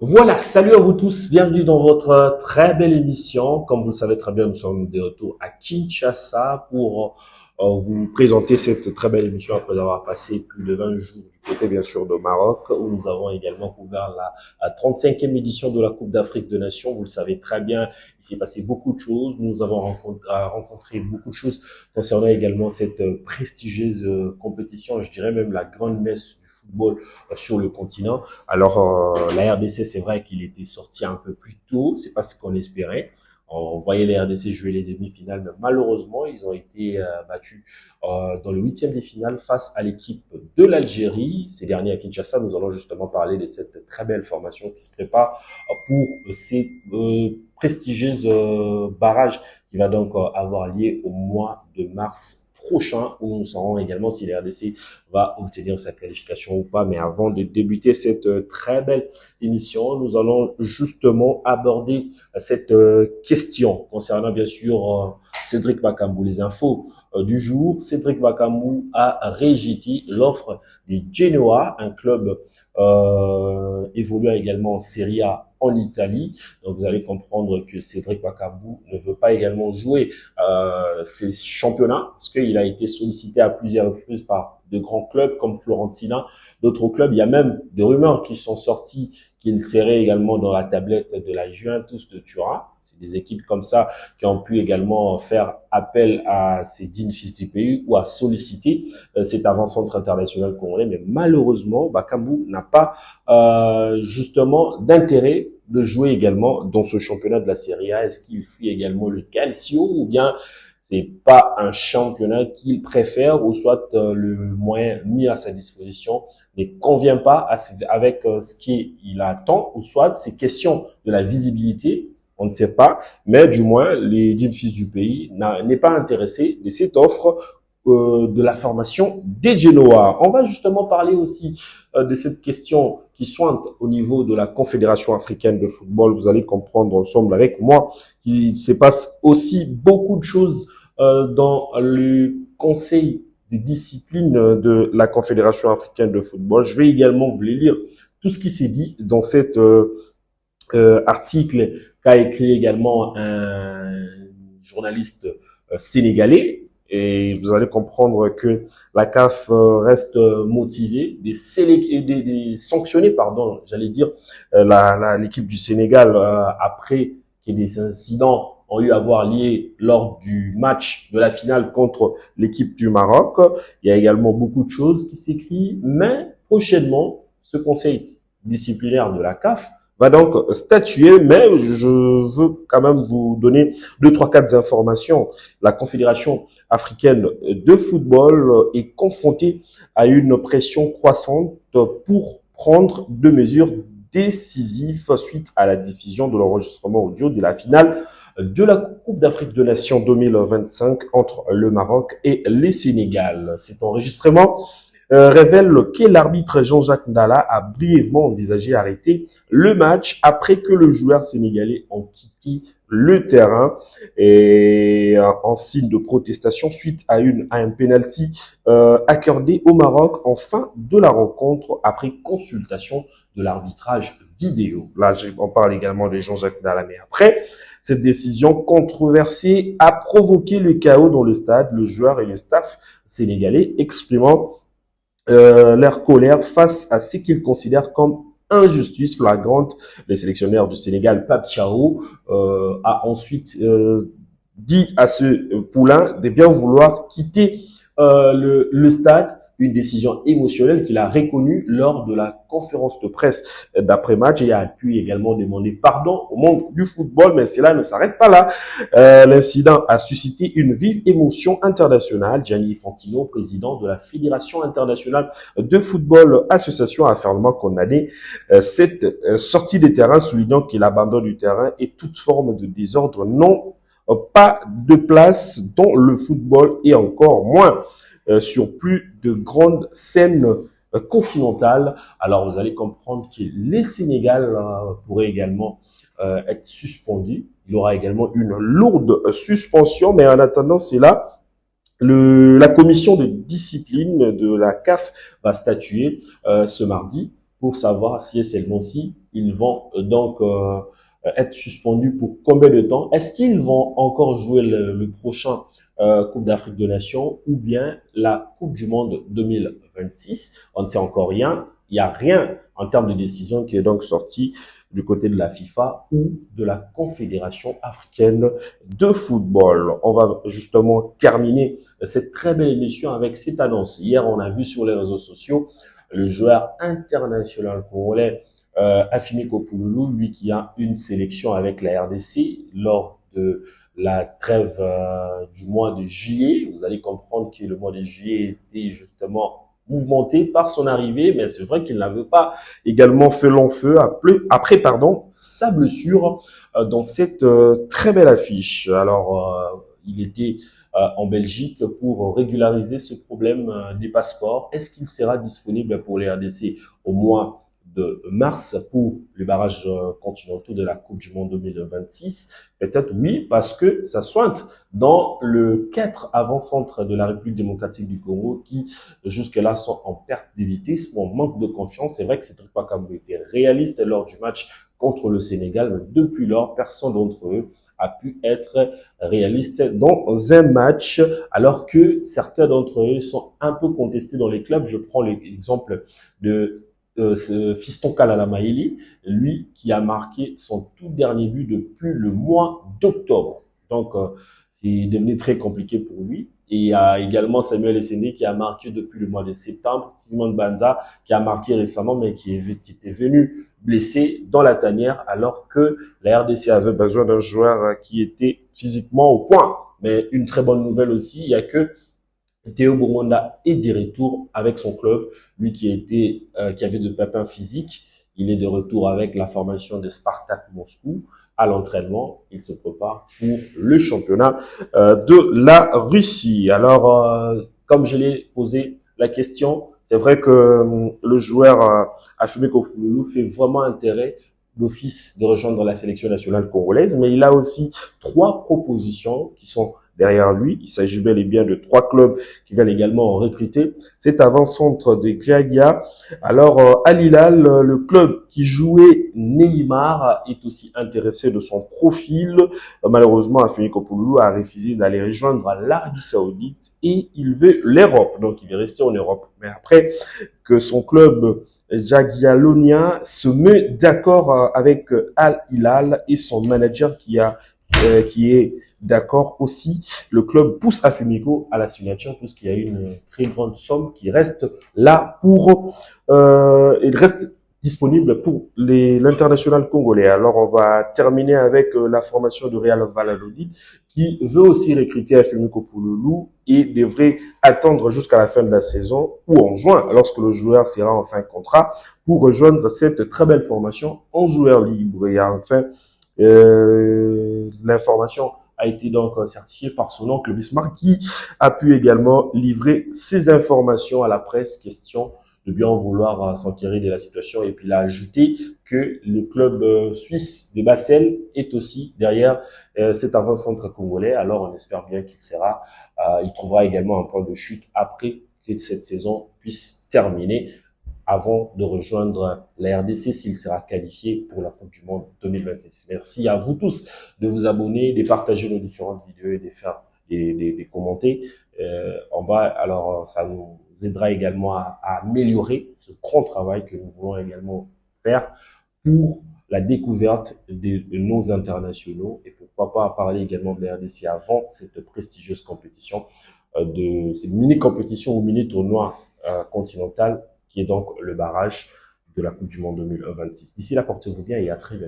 Voilà, salut à vous tous, bienvenue dans votre très belle émission. Comme vous le savez très bien, nous sommes de retour à Kinshasa pour vous présenter cette très belle émission après avoir passé plus de 20 jours du côté bien sûr de Maroc, où nous avons également couvert la 35e édition de la Coupe d'Afrique des Nations. Vous le savez très bien, il s'est passé beaucoup de choses. Nous avons rencontré beaucoup de choses concernant également cette prestigieuse compétition, je dirais même la grande messe du football sur le continent. Alors, la RDC, c'est vrai qu'il était sorti un peu plus tôt, c'est pas ce qu'on espérait. On voyait les RDC jouer les demi-finales, mais malheureusement, ils ont été battus dans le huitième des finales face à l'équipe de l'Algérie. Ces derniers à Kinshasa, nous allons justement parler de cette très belle formation qui se prépare pour ces prestigieuses barrages qui va donc avoir lieu au mois de mars prochain, où nous saurons également si la RDC va obtenir sa qualification ou pas. Mais avant de débuter cette très belle émission, nous allons justement aborder cette question concernant bien sûr Cédric Bakambu. Les infos du jour: Cédric Bakambu a rejeté l'offre des Genoa, un club évoluant également en Serie A en Italie. Donc vous allez comprendre que Cédric Bakambu ne veut pas également jouer ces championnats parce qu'il a été sollicité à plusieurs reprises par de grands clubs comme Florentina, d'autres clubs. Il y a même des rumeurs qui sont sorties qu'il serait également dans la tablette de la Juventus de Turin. C'est des équipes comme ça qui ont pu également faire appel à ces dignes fils du pays ou à solliciter cet avant-centre international congolais. Mais malheureusement, Bakambu n'a pas justement d'intérêt de jouer également dans ce championnat de la Serie A. Est-ce qu'il fuit également le Calcio ou bien c'est pas un championnat qu'il préfère, ou soit le moyen mis à sa disposition ne convient pas avec ce qu'il attend, ou soit c'est question de la visibilité, on ne sait pas, mais du moins les dix fils du pays n'est pas intéressé de cette offre de la formation des Genoa. On va justement parler aussi de cette question qui sointe au niveau de la Confédération africaine de football. Vous allez comprendre ensemble avec moi qu'il se passe aussi beaucoup de choses dans le conseil des disciplines de la Confédération africaine de football. Je vais également vous lire tout ce qui s'est dit dans cet article qu'a écrit également un journaliste sénégalais. Et vous allez comprendre que la CAF reste motivée de sanctionner, pardon, j'allais dire, l'équipe du Sénégal après que des incidents ont eu à avoir lieu lors du match de la finale contre l'équipe du Maroc. Il y a également beaucoup de choses qui s'écrivent, mais prochainement, ce conseil disciplinaire de la CAF va donc statuer, mais je veux quand même vous donner 4 informations. La Confédération africaine de football est confrontée à une pression croissante pour prendre des mesures décisives suite à la diffusion de l'enregistrement audio de la finale de la Coupe d'Afrique des Nations 2025 entre le Maroc et le Sénégal. Cet enregistrement révèle que l'arbitre Jean-Jacques Ndala a brièvement envisagé d'arrêter le match après que le joueur sénégalais ait quitté le terrain et en signe de protestation suite à un penalty accordé au Maroc en fin de la rencontre après consultation de l'arbitrage vidéo. Là, on parle également de Jean-Jacques Ndala, mais après, cette décision controversée a provoqué le chaos dans le stade, le joueur et le staff sénégalais exprimant leur colère face à ce qu'ils considèrent comme injustice flagrante. Le sélectionneur du Sénégal, Pape Thiaw, a ensuite dit à ce poulain de bien vouloir quitter le stade, une décision émotionnelle qu'il a reconnue lors de la conférence de presse d'après-match, et a pu également demander pardon au monde du football, mais cela ne s'arrête pas là. L'incident a suscité une vive émotion internationale. Gianni Infantino, président de la Fédération internationale de football association, a fermement condamné cette sortie des terrains, soulignant que l'abandon du terrain et toute forme de désordre n'ont pas de place dans le football, et encore moins sur plus de grandes scènes continentales. Alors vous allez comprendre que les Sénégal pourraient également être suspendus. Il y aura également une lourde suspension, mais en attendant cela, la commission de discipline de la CAF va statuer ce mardi pour savoir si et seulement si ils vont être suspendus pour combien de temps. Est-ce qu'ils vont encore jouer le prochain Coupe d'Afrique des Nations ou bien la Coupe du Monde 2026? On ne sait encore rien. Il n'y a rien en termes de décision qui est donc sorti du côté de la FIFA ou de la Confédération africaine de football. On va justement terminer cette très belle émission avec cette annonce. Hier, on a vu sur les réseaux sociaux le joueur international congolais Afimi Kopouloulou, lui qui a une sélection avec la RDC lors de la trêve du mois de juillet. Vous allez comprendre que le mois de juillet était justement mouvementé par son arrivée, mais c'est vrai qu'il n'avait pas également fait long feu après sa blessure dans cette très belle affiche. Alors, il était en Belgique pour régulariser ce problème des passeports. Est-ce qu'il sera disponible pour les RDC au mois de mars pour les barrages continentaux de la Coupe du Monde 2026? Peut-être oui, parce que ça sointe dans le 4 avant-centre de la République démocratique du Congo qui jusque-là sont en perte de vitesse ou en manque de confiance. C'est vrai que Cédric Bakambu était réaliste lors du match contre le Sénégal, mais depuis lors, personne d'entre eux a pu être réaliste dans un match, alors que certains d'entre eux sont un peu contestés dans les clubs. Je prends l'exemple de ce Fiston Kalala Maili, lui qui a marqué son tout dernier but depuis le mois d'octobre. Donc, c'est devenu très compliqué pour lui. Et il y a également Samuel Essendé qui a marqué depuis le mois de septembre, Simon Banza qui a marqué récemment, mais qui était venu blessé dans la tanière, alors que la RDC avait besoin d'un joueur qui était physiquement au point. Mais une très bonne nouvelle aussi, il y a que Théo Boumanda est de retour avec son club, lui qui avait de pépins physiques. Il est de retour avec la formation de Spartak Moscou à l'entraînement. Il se prépare pour le championnat de la Russie. Alors, comme je l'ai posé la question, c'est vrai que le joueur Afimi Kopouloulou fait vraiment intérêt d'office de rejoindre la sélection nationale congolaise, mais il a aussi 3 propositions qui sont derrière lui. Il s'agit bel et bien de 3 clubs qui viennent également en recruter. C'est avant-centre de Giagia. Alors, Al Hilal, le club qui jouait Neymar, est aussi intéressé de son profil. Malheureusement, Afimi Kopouloulou a refusé d'aller rejoindre l'Arabie Saoudite et il veut l'Europe. Donc, il est resté en Europe. Mais après que son club Jagiellonia se met d'accord avec Al Hilal et son manager qui est d'accord aussi. Le club pousse Afimigo à la signature puisqu'il y a une très grande somme qui reste là il reste disponible pour l'international congolais. Alors on va terminer avec la formation de Real Valladolid qui veut aussi recruter Afimi Kopouloulou et devrait attendre jusqu'à la fin de la saison ou en juin lorsque le joueur sera en fin de contrat pour rejoindre cette très belle formation en joueur libre. Et enfin, l'information a été donc certifié par son oncle Bismarck qui a pu également livrer ses informations à la presse, question de bien vouloir s'enquérir de la situation. Et puis il a ajouté que le club suisse de Basel est aussi derrière cet avant-centre congolais. Alors on espère bien il trouvera également un point de chute après que cette saison puisse terminer, avant de rejoindre la RDC s'il sera qualifié pour la Coupe du Monde 2026. Merci à vous tous de vous abonner, de partager nos différentes vidéos et de faire des commenter en bas. Alors, ça nous aidera également à améliorer ce grand travail que nous voulons également faire pour la découverte de nos internationaux et pourquoi pas parler également de la RDC avant cette prestigieuse compétition, de ces mini-compétitions ou mini-tournois continental qui est donc le barrage de la Coupe du Monde 2026. D'ici là, portez-vous bien et à très bientôt.